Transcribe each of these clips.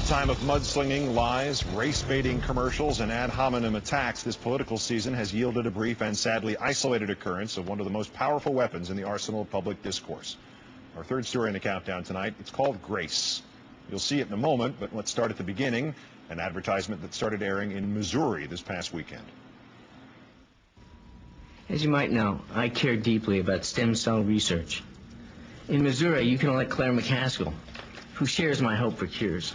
time of mudslinging, lies, race-baiting commercials, and ad hominem attacks, this political season has yielded a brief and sadly isolated occurrence of one of the most powerful weapons in the arsenal of public discourse. Our third story in the countdown tonight, it's called Grace. You'll see it in a moment, but let's start at the beginning, an advertisement that started airing in Missouri this past weekend. As you might know, I care deeply about stem cell research. In Missouri, you can elect Claire McCaskill, who shares my hope for cures.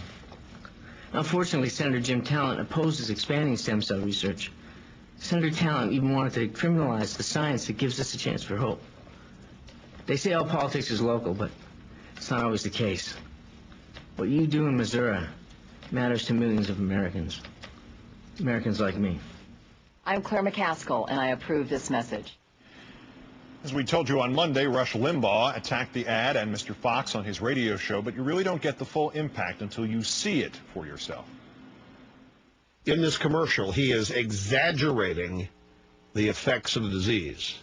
Unfortunately, Senator Jim Talent opposes expanding stem cell research. Senator Talent even wanted to criminalize the science that gives us a chance for hope. They say all politics is local, but it's not always the case. What you do in Missouri matters to millions of Americans. Americans like me. I'm Claire McCaskill, and I approve this message. As we told you on Monday, Rush Limbaugh attacked the ad and Mr. Fox on his radio show, but you really don't get the full impact until you see it for yourself. In this commercial, he is exaggerating the effects of the disease.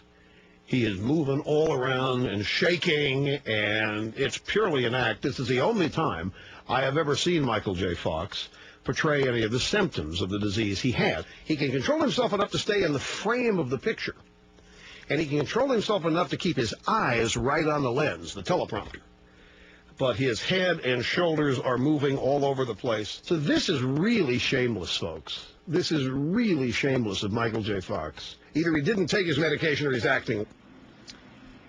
He is moving all around and shaking, and it's purely an act. This is the only time I have ever seen Michael J. Fox portray any of the symptoms of the disease he has. He can control himself enough to stay in the frame of the picture, and he can control himself enough to keep his eyes right on the lens, the teleprompter. But his head and shoulders are moving all over the place. So this is really shameless, folks. This is really shameless of Michael J. Fox. Either he didn't take his medication or he's acting.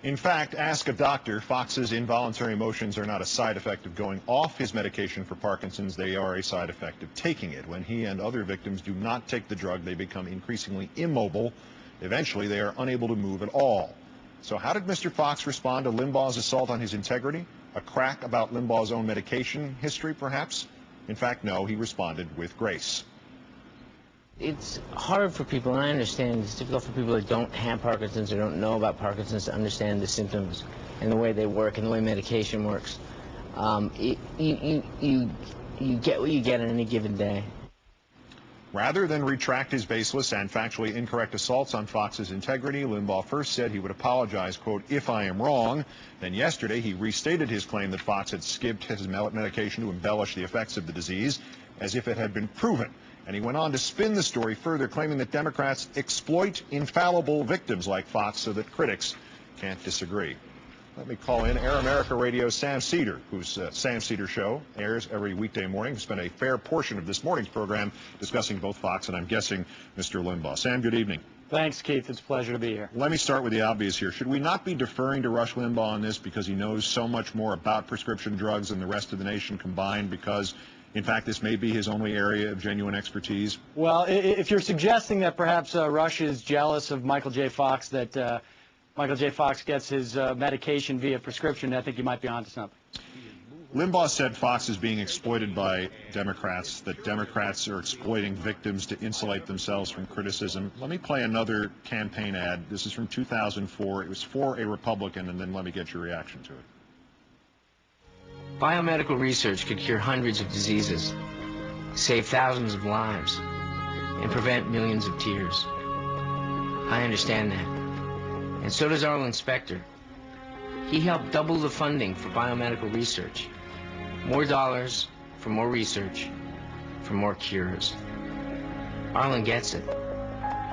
In fact, ask a doctor. Fox's involuntary motions are not a side effect of going off his medication for Parkinson's. They are a side effect of taking it. When he and other victims do not take the drug, they become increasingly immobile. Eventually, they are unable to move at all. So how did Mr. Fox respond to Limbaugh's assault on his integrity? A crack about Limbaugh's own medication history, perhaps? In fact, no, he responded with grace. It's hard for people, and I understand it's difficult for people that don't have Parkinson's or don't know about Parkinson's to understand the symptoms and the way they work and the way medication works. You get what you get on any given day. Rather than retract his baseless and factually incorrect assaults on Fox's integrity, Limbaugh first said he would apologize, quote, if I am wrong. Then yesterday he restated his claim that Fox had skipped his medication to embellish the effects of the disease as if it had been proven. And he went on to spin the story further, claiming that Democrats exploit infallible victims like Fox so that critics can't disagree. Let me call in Air America Radio's Sam Cedar, whose Sam Cedar Show airs every weekday morning. He spent a fair portion of this morning's program discussing both Fox and, I'm guessing, Mr. Limbaugh. Sam, good evening. Thanks, Keith. It's a pleasure to be here. Let me start with the obvious here. Should we not be deferring to Rush Limbaugh on this because he knows so much more about prescription drugs than the rest of the nation combined, because, in fact, this may be his only area of genuine expertise? Well, if you're suggesting that perhaps Rush is jealous of Michael J. Fox, that Michael J. Fox gets his medication via prescription, I think you might be onto something. Limbaugh said Fox is being exploited by Democrats, that Democrats are exploiting victims to insulate themselves from criticism. Let me play another campaign ad. This is from 2004. It was for a Republican, and then let me get your reaction to it. Biomedical research could cure hundreds of diseases, save thousands of lives, and prevent millions of tears. I understand that. And so does Arlen Specter. He helped double the funding for biomedical research. More dollars for more research, for more cures. Arlen gets it.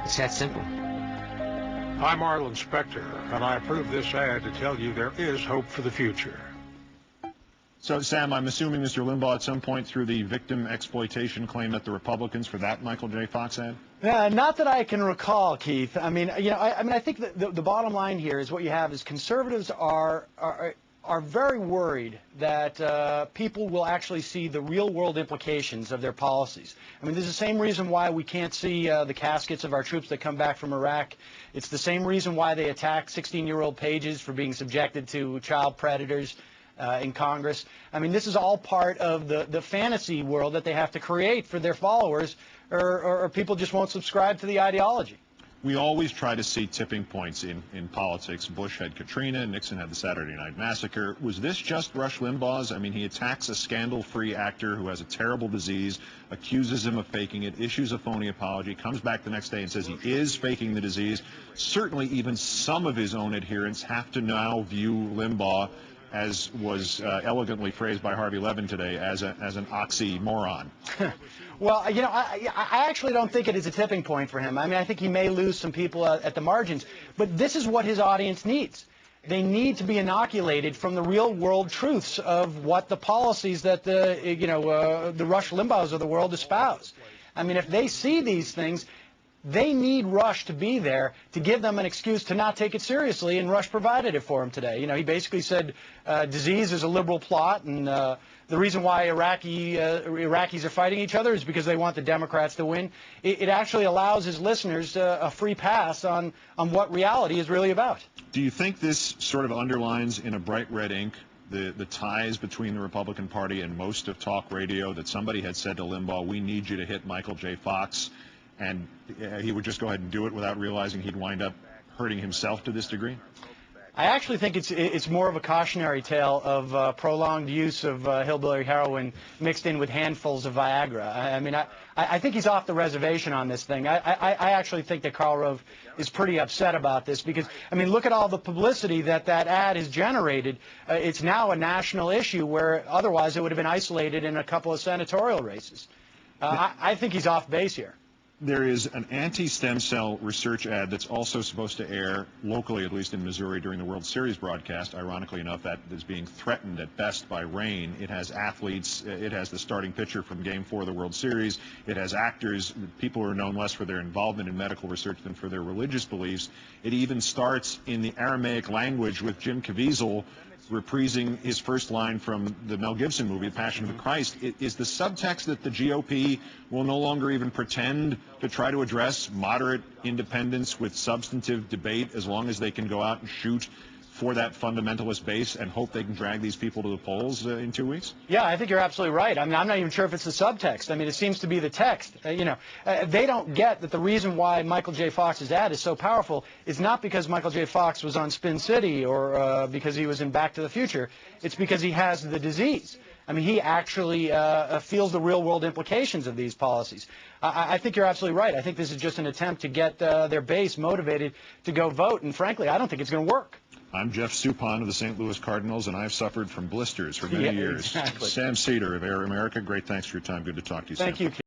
It's that simple. I'm Arlen Specter, and I approve this ad to tell you there is hope for the future. So, Sam, I'm assuming Mr. Limbaugh at some point threw the victim exploitation claim at the Republicans for that Michael J. Fox ad? Not that I can recall, Keith. I mean, I think that the bottom line here is what you have is conservatives are very worried that people will actually see the real-world implications of their policies. I mean, there's the same reason why we can't see the caskets of our troops that come back from Iraq. It's the same reason why they attack 16-year-old pages for being subjected to child predators in Congress. I mean, this is all part of the fantasy world that they have to create for their followers, or people just won't subscribe to the ideology. We always try to see tipping points in politics. Bush had Katrina, Nixon had the Saturday Night Massacre. Was this just Rush Limbaugh's? I mean, he attacks a scandal-free actor who has a terrible disease, accuses him of faking it, issues a phony apology, comes back the next day and says he is faking the disease. Certainly even some of his own adherents have to now view Limbaugh as was elegantly phrased by Harvey Levin today, as an oxymoron. Well, you know, I actually don't think it is a tipping point for him. I mean, I think he may lose some people at the margins, but this is what his audience needs. They need to be inoculated from the real-world truths of what the policies that the Rush Limbaughs of the world espouse. I mean, if they see these things, they need Rush to be there to give them an excuse to not take it seriously, and Rush provided it for him today. You know, he basically said disease is a liberal plot, and the reason why Iraqis are fighting each other is because they want the Democrats to win. It actually allows his listeners a free pass on what reality is really about. Do you think this sort of underlines in a bright red ink the ties between the Republican Party and most of talk radio, that somebody had said to Limbaugh, we need you to hit Michael J. Fox, and he would just go ahead and do it without realizing he'd wind up hurting himself to this degree? I actually think it's more of a cautionary tale of prolonged use of hillbilly heroin mixed in with handfuls of Viagra. I mean, I think he's off the reservation on this thing. I actually think that Karl Rove is pretty upset about this because, I mean, look at all the publicity that ad has generated. It's now a national issue where otherwise it would have been isolated in a couple of senatorial races. I think he's off base here. There is an anti-stem cell research ad that's also supposed to air locally, at least in Missouri, during the World Series broadcast. Ironically enough, that is being threatened at best by rain. It has athletes. It has the starting pitcher from Game 4 of the World Series. It has actors, people who are known less for their involvement in medical research than for their religious beliefs. It even starts in the Aramaic language with Jim Caviezel reprising his first line from the Mel Gibson movie, The Passion of the Christ. Is the subtext that the GOP will no longer even pretend to try to address moderate independence with substantive debate as long as they can go out and shoot for that fundamentalist base and hope they can drag these people to the polls in 2 weeks? Yeah, I think you're absolutely right. I mean, I'm not even sure if it's the subtext. I mean, it seems to be the text. They don't get that the reason why Michael J. Fox's ad is so powerful is not because Michael J. Fox was on Spin City or because he was in Back to the Future. It's because he has the disease. I mean, he actually feels the real-world implications of these policies. I think you're absolutely right. I think this is just an attempt to get their base motivated to go vote, and frankly, I don't think it's going to work. I'm Jeff Suppan of the St. Louis Cardinals, and I've suffered from blisters for many years. Exactly. Sam Cedar of Air America, great thanks for your time. Good to talk to you, Sam. Thank you.